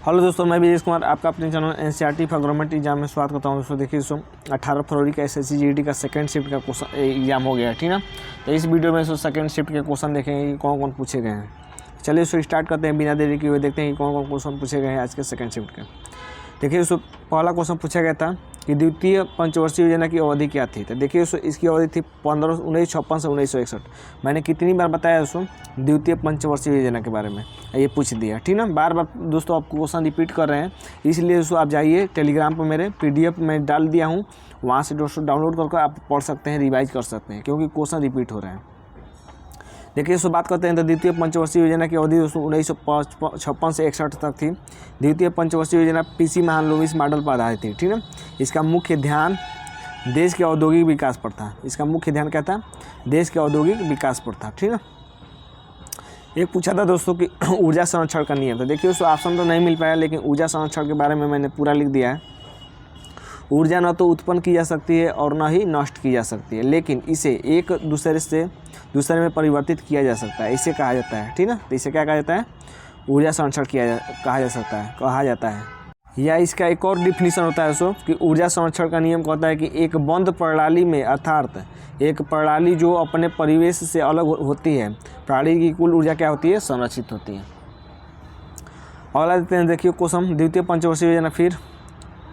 Hello दोस्तों, मैं विजेश कुमार आपका अपने channel NCERT for government exam में स्वागत करता हूँ। दोस्तों देखिए दोस्तों 18 फरवरी का एसएससी जीडी का सेकंड शिफ्ट का क्वेश्चन एग्जाम हो गया है, ठीक ना। तो इस वीडियो में दोस्तों सेकंड शिफ्ट के क्वेश्चन देखेंगे कि कौन कौन पूछे गए हैं। चलिए दोस्तों स्टार्ट करते हैं बिना देरी किए हुए, देखते हैं कि कौन कौन क्वेश्चन पूछे गए हैं आज के सेकंड शिफ्ट के। देखिए दोस्तों पहला क्वेश्चन पूछा गया था कि द्वितीय पंचवर्षीय योजना की अवधि क्या थी। तो देखिए दोस्तों इसकी अवधि थी 1956 से 1961। मैंने कितनी बार बताया दोस्तों द्वितीय पंचवर्षीय योजना के बारे में, ये पूछ दिया, ठीक ना। बार बार दोस्तों आप क्वेश्चन रिपीट कर रहे हैं, इसलिए दोस्तों आप जाइए टेलीग्राम पर मेरे PDF में डाल दिया हूँ, वहाँ से दोस्तों डाउनलोड करके आप पढ़ सकते हैं, रिवाइज कर सकते हैं, क्योंकि क्वेश्चन रिपीट हो रहे हैं। देखिए दोस्तों बात करते हैं तो द्वितीय पंचवर्षीय योजना की अवधि दोस्तों 1956 से 61 तक थी। द्वितीय पंचवर्षीय योजना PC महालनोबिस मॉडल पर आधारित थी, ठीक ना। इसका मुख्य ध्यान देश के औद्योगिक विकास पर था। इसका मुख्य ध्यान क्या था? देश के औद्योगिक विकास पर था, ठीक ना। एक पूछा था दोस्तों कि ऊर्जा संरक्षण का नियम। तो देखिए दोस्तों ऑप्शन तो नहीं मिल पाया, लेकिन ऊर्जा संरक्षण के बारे में मैंने पूरा लिख दिया है। ऊर्जा न तो उत्पन्न की जा सकती है और न ही नष्ट की जा सकती है, लेकिन इसे एक दूसरे में परिवर्तित किया जा सकता है, इसे कहा जाता है, ठीक ना। तो इसे क्या कहा जाता है? ऊर्जा संरक्षण कहा जाता है। या इसका एक और डिफिनीशन होता है दोस्तों कि ऊर्जा संरक्षण का नियम कहता है कि एक बंद प्रणाली में, अर्थात एक प्रणाली जो अपने परिवेश से अलग होती है, प्रणाली की कुल ऊर्जा क्या होती है? संरक्षित होती है। अगला देते हैं, देखिए क्वेश्चन द्वितीय पंचवर्षीय योजना, फिर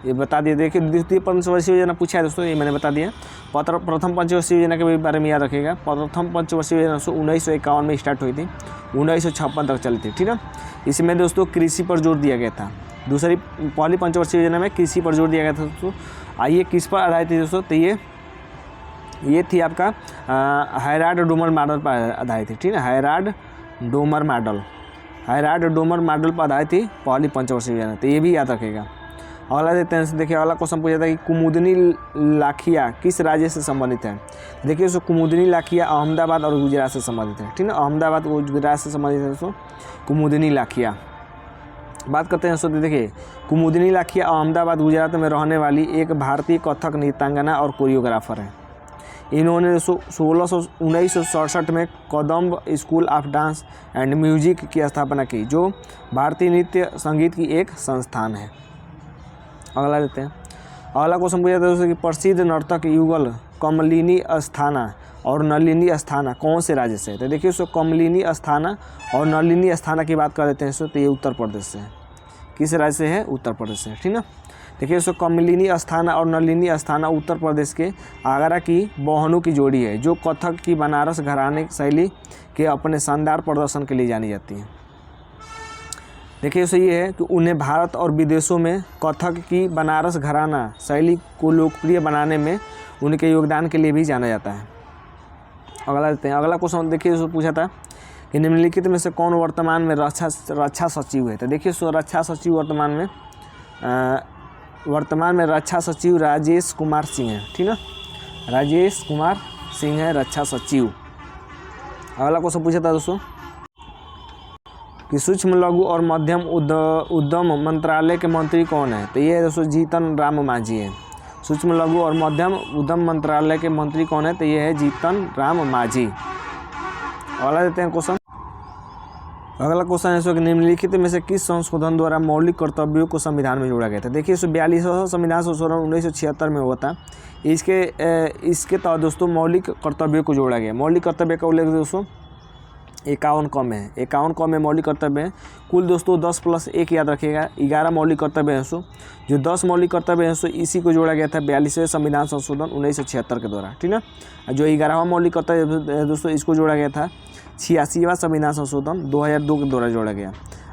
ये बता दिए। देखिए द्वितीय पंचवर्षीय योजना पूछा है दोस्तों, ये मैंने बता दिया। प्रथम पंचवर्षीय योजना के बारे में याद रखिएगा। प्रथम पंचवर्षीय योजना 1951 में स्टार्ट हुई थी, 1956 तक चली थी, ठीक है। इसमें दोस्तों कृषि पर जोर दिया गया था। पहली पंचवर्षीय योजना में कृषि पर जोर दिया गया था दोस्तों। आइए किस पर आधारित थी दोस्तों? तो ये थी आपका हायरार्ड-डोमर मॉडल पर आधारित थी, ठीक है। हायरार्ड-डोमर मॉडल पर आधारित थी पहली पंचवर्षीय योजना, तो ये भी याद रखेगा। अगला देते हैं, देखिए अगला क्वेश्चन पूछा था कि कुमुदनी लाखिया किस राज्य से संबंधित है। देखिए दोस्तों कुमुदनी लाखिया अहमदाबाद और गुजरात से संबंधित है, ठीक है। अहमदाबाद और गुजरात से संबंधित है दोस्तों कुमुदनी लाखिया। बात करते हैं दोस्तों, देखिए कुमुदनी लाखिया अहमदाबाद गुजरात में रहने वाली एक भारतीय कथक नृत्यांगना और कोरियोग्राफर है। इन्होंने 1967 में Kadamb school of dance and music की स्थापना की, जो भारतीय नृत्य संगीत की एक संस्थान है। अगला देते हैं, अगला क्वेश्चन पूछा था दोस्तों कि प्रसिद्ध नर्तक युगल कमलिनी अस्थाना और नलिनी अस्थाना कौन से राज्य से है। तो देखिए दोस्तों कमलिनी अस्थाना और नलिनी अस्थाना की बात कर लेते हैं दोस्तों, तो ये उत्तर प्रदेश से है। किस राज्य से है? उत्तर प्रदेश से, ठीक ना। देखिए दोस्तों कमलिनी अस्थाना और नलिनी अस्थाना उत्तर प्रदेश के आगरा की बहनों की जोड़ी है, जो कथक की बनारस घराने शैली के अपने शानदार प्रदर्शन के लिए जानी जाती है। देखिए दोस्तों ये है कि उन्हें भारत और विदेशों में कथक की बनारस घराना शैली को लोकप्रिय बनाने में उनके योगदान के लिए भी जाना जाता है। अगला देते हैं, अगला क्वेश्चन देखिए दोस्तों पूछा था कि निम्नलिखित में से कौन वर्तमान में रक्षा सचिव है। तो देखिए दोस्तों रक्षा सचिव वर्तमान में रक्षा सचिव राजेश कुमार सिंह है, ठीक ना। राजेश कुमार सिंह है रक्षा सचिव। अगला क्वेश्चन पूछा था दोस्तों कि सूक्ष्म लघु और मध्यम उद्यम मंत्रालय के मंत्री कौन है। तो ये दोस्तों जीतन राम मांझी है। सूक्ष्म लघु और मध्यम उद्यम मंत्रालय के मंत्री कौन है? तो ये है जीतन राम मांझी। अगला देते हैं क्वेश्चन, अगला क्वेश्चन है कि निम्नलिखित में से किस संशोधन द्वारा मौलिक कर्तव्यों को संविधान में जोड़ा गया था। देखिए 42वां संविधान संशोधन 1976 में हुआ था। इसके तहत दोस्तों मौलिक कर्तव्यों को जोड़ा गया। मौलिक कर्तव्य का उल्लेख दोस्तों 51 क में है। 51 क में मौलिक कर्तव्य है। कुल दोस्तों 10 + 1 याद रखिएगा, 11 मौलिक कर्तव्य हैं दोस्तों। जो 10 मौलिक कर्तव्य हैं दोस्तों इसी को जोड़ा गया था 42वें संविधान संशोधन 1976 के द्वारा, ठीक है। जो 11वां मौलिक कर्तव्य है दोस्तों इसको जोड़ा गया था 86वां संविधान संशोधन 2002 के द्वारा जोड़ा गया।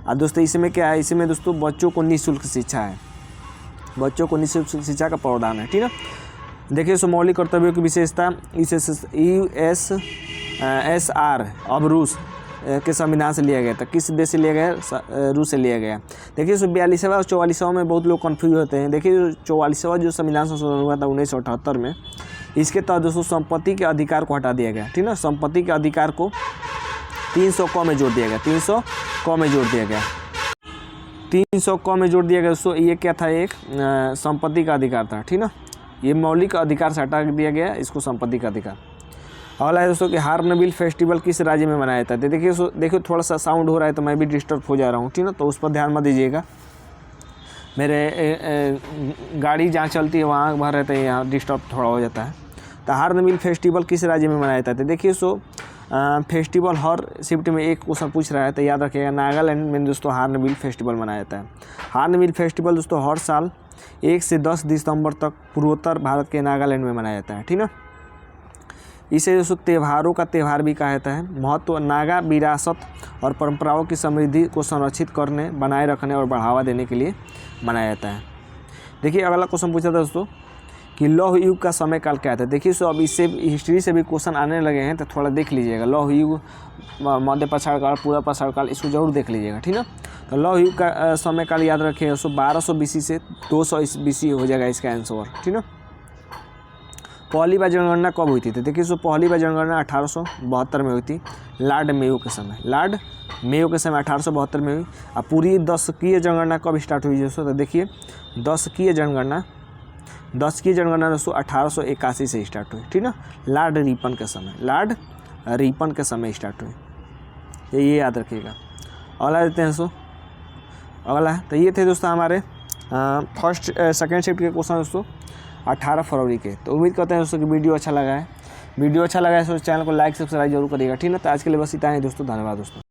और दोस्तों इसमें क्या है? इसमें दोस्तों बच्चों को निःशुल्क शिक्षा है, बच्चों को निःशुल्क शिक्षा का प्रावधान है, ठीक है। देखिए दोस्तों मौलिक कर्तव्यों की विशेषता USSR अब रूस के संविधान से लिया गया था। किस देश से लिया गया? रूस से लिया गया। देखिए 42वां और 44वां में बहुत लोग कन्फ्यूज होते हैं। देखिए 44वां जो संविधान संशोधन हुआ था 1978 में, इसके तहत दोस्तों संपत्ति के अधिकार को हटा दिया गया, ठीक ना। संपत्ति के अधिकार को 300 क में जोड़ दिया गया, 300 क में जोड़ दिया गया, 300 क में जोड़ दिया गया दोस्तों। ये क्या था? एक संपत्ति का अधिकार था, ठीक ना। ये मौलिक अधिकार से हटा दिया गया, इसको संपत्ति का अधिकार। अगला है दोस्तों कि हार्नबिल फेस्टिवल किस राज्य में मनाया जाता है। देखिए थोड़ा सा साउंड हो रहा है तो मैं भी डिस्टर्ब हो जा रहा हूँ, ठीक ना, तो उस पर ध्यान मत दीजिएगा। मेरे गाड़ी जहाँ चलती है वहाँ भर रहते हैं, यहाँ डिस्टर्ब थोड़ा हो जाता है। तो हॉर्नबिल फेस्टिवल किस राज्य में मनाया जाता है? देखिए फेस्टिवल हर शिफ्ट में एक क्वेश्चन पूछ रहा है, तो याद रखिएगा नागालैंड में दोस्तों हॉर्नबिल फेस्टिवल मनाया जाता है। हॉर्नबिल फेस्टिवल दोस्तों हर साल 1 से 10 दिसंबर तक पूर्वोत्तर भारत के नागालैंड में मनाया जाता है, ठीक ना। इसे दोस्तों त्योहारों का त्यौहार भी कहा जाता है। महत्व नागा विरासत और परंपराओं की समृद्धि को संरक्षित करने, बनाए रखने और बढ़ावा देने के लिए मनाया जाता है। देखिए अगला क्वेश्चन पूछा था दोस्तों कि लौह युग का समय काल क्या था। देखिए अब इससे हिस्ट्री से भी क्वेश्चन आने लगे हैं, तो थोड़ा देख लीजिएगा। लौह युग, मध्य पाषाण काल, पूरा पाषाण काल, इसको जरूर देख लीजिएगा, ठीक ना। तो लौह युग का समय काल याद रखिए दोस्तों 1200 BC से 200 BC हो जाएगा इसका आंसर, ठीक ना। पहली बार जनगणना कब हुई थी? तो देखिए पहली बार जनगणना 1872 में हुई थी, लॉर्ड मेयो के समय। लॉर्ड मेयो के समय 1872 में हुई। अब पूरी 10वीं जनगणना कब स्टार्ट हुई दोस्तों? तो देखिए 10वीं जनगणना दोस्तों 1881 से स्टार्ट हुई, ठीक ना। लॉर्ड रिपन के समय, लॉर्ड रिपन के समय स्टार्ट हुई, ये याद रखिएगा। अगला देते हैं दोस्तों, अगला है तो ये थे दोस्तों हमारे फर्स्ट सेकेंड शिफ्ट के क्वेश्चन दोस्तों 18 फरवरी के। तो उम्मीद करते हैं दोस्तों कि वीडियो अच्छा लगा है। वीडियो अच्छा लगा है तो चैनल को लाइक सब्सक्राइब जरूर करिएगा, ठीक ना। तो आज के लिए बस इतना ही दोस्तों, धन्यवाद दोस्तों।